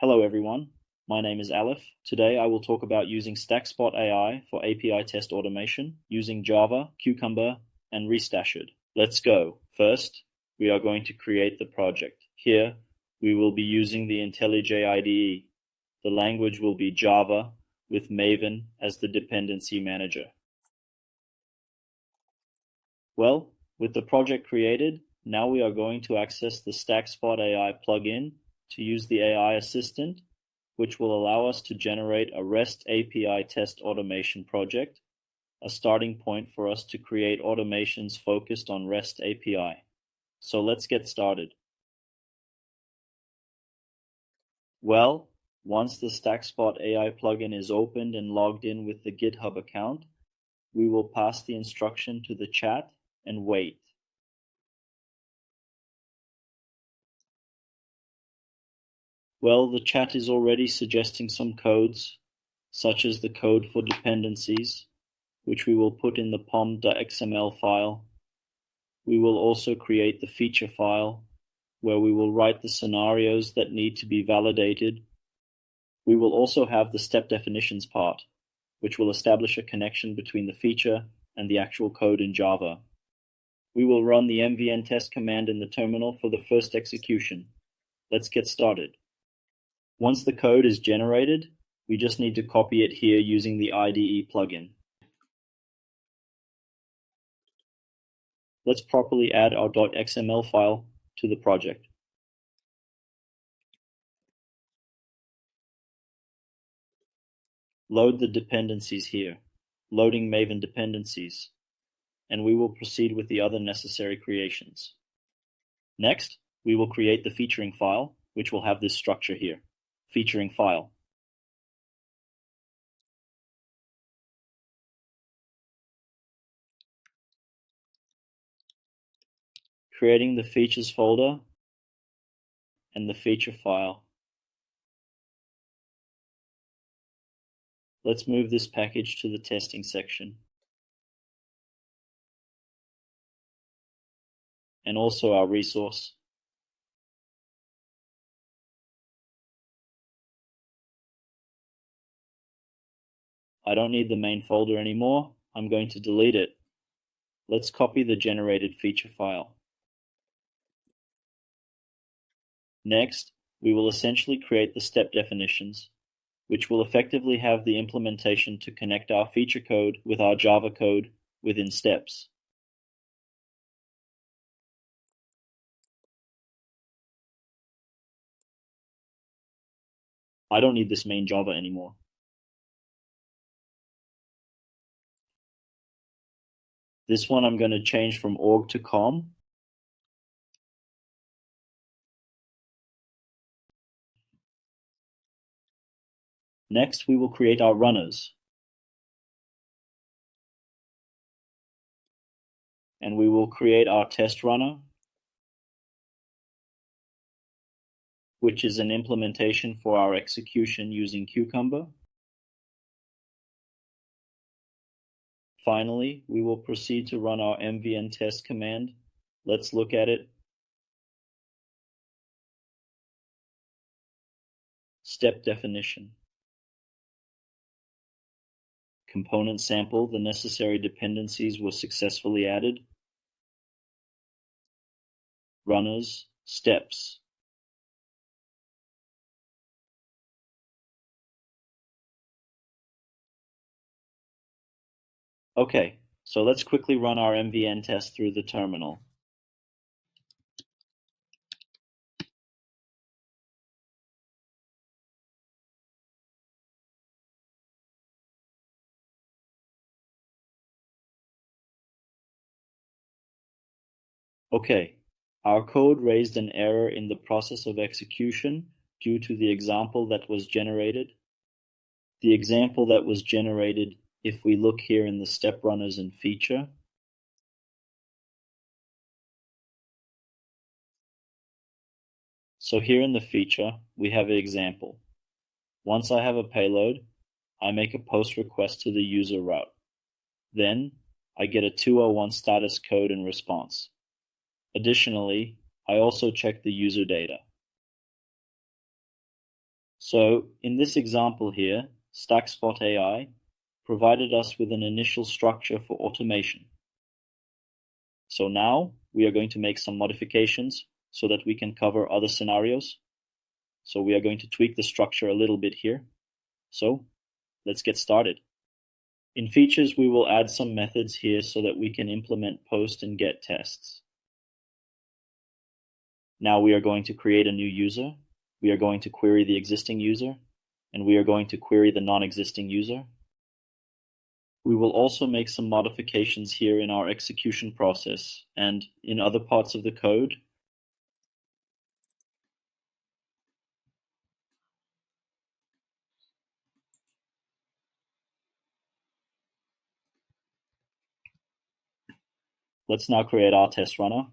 Hello everyone, my name is Aleph. Today I will talk about using StackSpot AI for API test automation using Java, Cucumber, and Restashed. Let's go. First, we are going to create the project. Here, we will be using the IntelliJ IDE. The language will be Java with Maven as the dependency manager. Well, with the project created, now we are going to access the StackSpot AI plugin to use the AI assistant, which will allow us to generate a REST API test automation project, a starting point for us to create automations focused on REST API. So let's get started. Well, once the StackSpot AI plugin is opened and logged in with the GitHub account, we will pass the instruction to the chat and wait. Well, the chat is already suggesting some codes, such as the code for dependencies, which we will put in the pom.xml file. We will also create the feature file, where we will write the scenarios that need to be validated. We will also have the step definitions part, which will establish a connection between the feature and the actual code in Java. We will run the mvn test command in the terminal for the first execution. Let's get started. Once the code is generated, we just need to copy it here using the IDE plugin. Let's properly add our .xml file to the project. Load the dependencies here, loading Maven dependencies, and we will proceed with the other necessary creations. Next, we will create the featuring file, which will have this structure here. Featuring file. Creating the features folder and the feature file. Let's move this package to the testing section. And also our resource. I don't need the main folder anymore. I'm going to delete it. Let's copy the generated feature file. Next, we will essentially create the step definitions, which will effectively have the implementation to connect our feature code with our Java code within steps. I don't need this main Java anymore. This one I'm going to change from org to com. Next, we will create our runners. And we will create our test runner, which is an implementation for our execution using Cucumber. Finally, we will proceed to run our mvn test command. Let's look at it. Step definition. Component sample, the necessary dependencies were successfully added. Runners, steps. Okay, so let's quickly run our mvn test through the terminal. Okay, our code raised an error in the process of execution due to the example that was generated. The example that was generated, if we look here in the step runners and feature, so here in the feature, we have an example. Once I have a payload, I make a post request to the user route. Then, I get a 201 status code in response. Additionally, I also check the user data. So in this example here, StackSpot AI provided us with an initial structure for automation. So now we are going to make some modifications so that we can cover other scenarios. So we are going to tweak the structure a little bit here. So let's get started. In features, we will add some methods here so that we can implement post and get tests. Now we are going to create a new user. We are going to query the existing user, and we are going to query the non-existing user. We will also make some modifications here in our execution process and in other parts of the code. Let's now create our test runner.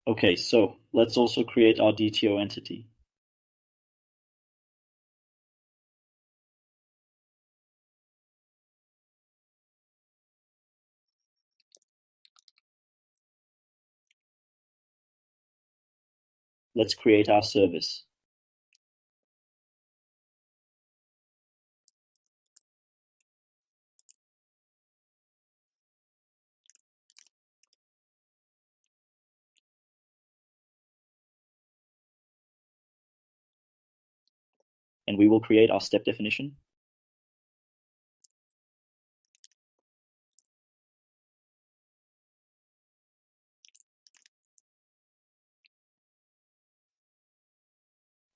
Okay, so let's also create our DTO entity. Let's create our service. And we will create our step definition.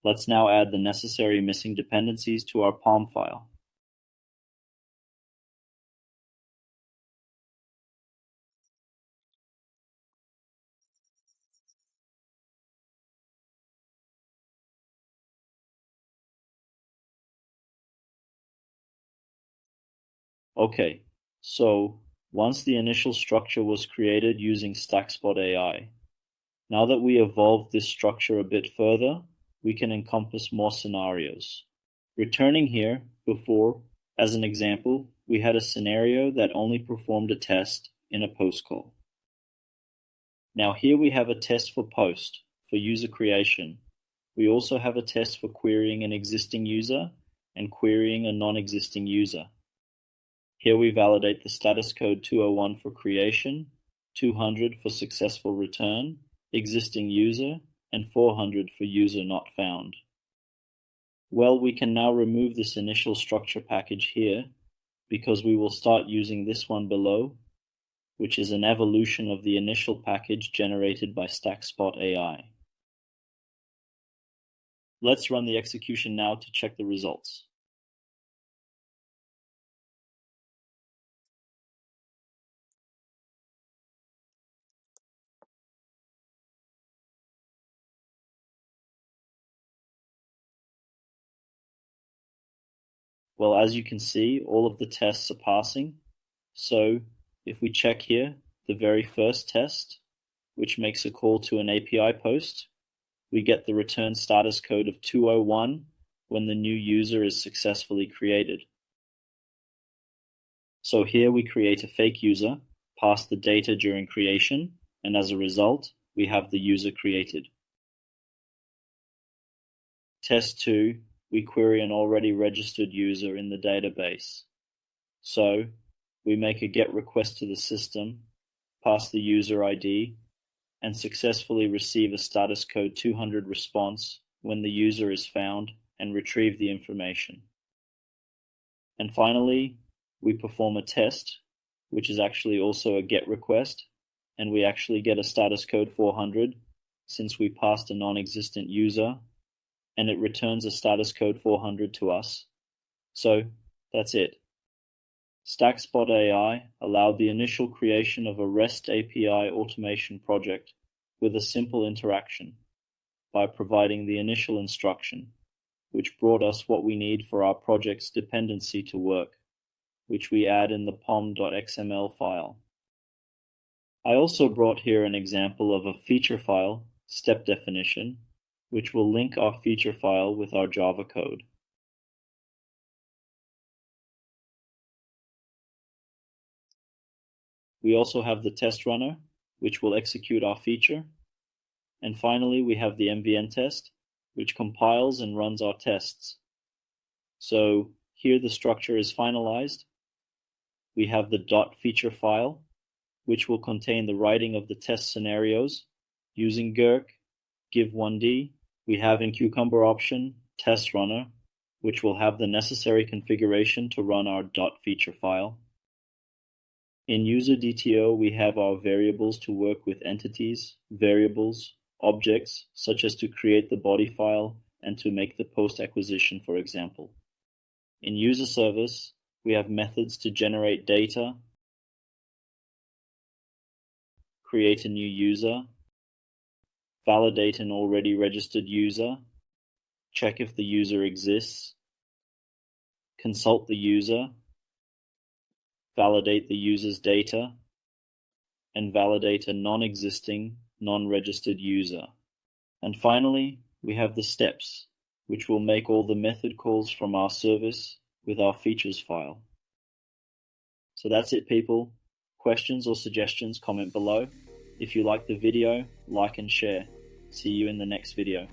Let's now add the necessary missing dependencies to our POM file. Okay, so once the initial structure was created using StackSpot AI, now that we evolved this structure a bit further, we can encompass more scenarios. Returning here, before, as an example, we had a scenario that only performed a test in a post call. Now here we have a test for post, for user creation. We also have a test for querying an existing user and querying a non-existing user. Here we validate the status code 201 for creation, 200 for successful return, existing user, and 400 for user not found. Well, we can now remove this initial structure package here because we will start using this one below, which is an evolution of the initial package generated by StackSpot AI. Let's run the execution now to check the results. Well, as you can see, all of the tests are passing. So if we check here, the very first test, which makes a call to an API post, we get the return status code of 201 when the new user is successfully created. So here we create a fake user, pass the data during creation, and as a result, we have the user created. Test 2, we query an already registered user in the database. So we make a GET request to the system, pass the user ID, and successfully receive a status code 200 response when the user is found and retrieve the information. And finally, we perform a test, which is actually also a GET request, and we actually get a status code 400 since we passed a non-existent user, and it returns a status code 400 to us. So that's it. StackSpot AI allowed the initial creation of a REST API automation project with a simple interaction by providing the initial instruction, which brought us what we need for our project's dependency to work, which we add in the pom.xml file. I also brought here an example of a feature file, step definition, which will link our feature file with our Java code. We also have the test runner, which will execute our feature. And finally, we have the MVN test, which compiles and runs our tests. So here the structure is finalized. We have the .feature file, which will contain the writing of the test scenarios using Gherk, give1d. We have in Cucumber option test runner, which will have the necessary configuration to run our .feature file. In user DTO, we have our variables to work with entities, variables, objects, such as to create the body file and to make the post acquisition, for example. In user service, we have methods to generate data, create a new user, validate an already registered user, check if the user exists, consult the user, validate the user's data, and validate a non-existing, non-registered user. And finally, we have the steps, which will make all the method calls from our service with our features file. So that's it, people. Questions or suggestions, comment below. If you like the video, like and share. See you in the next video.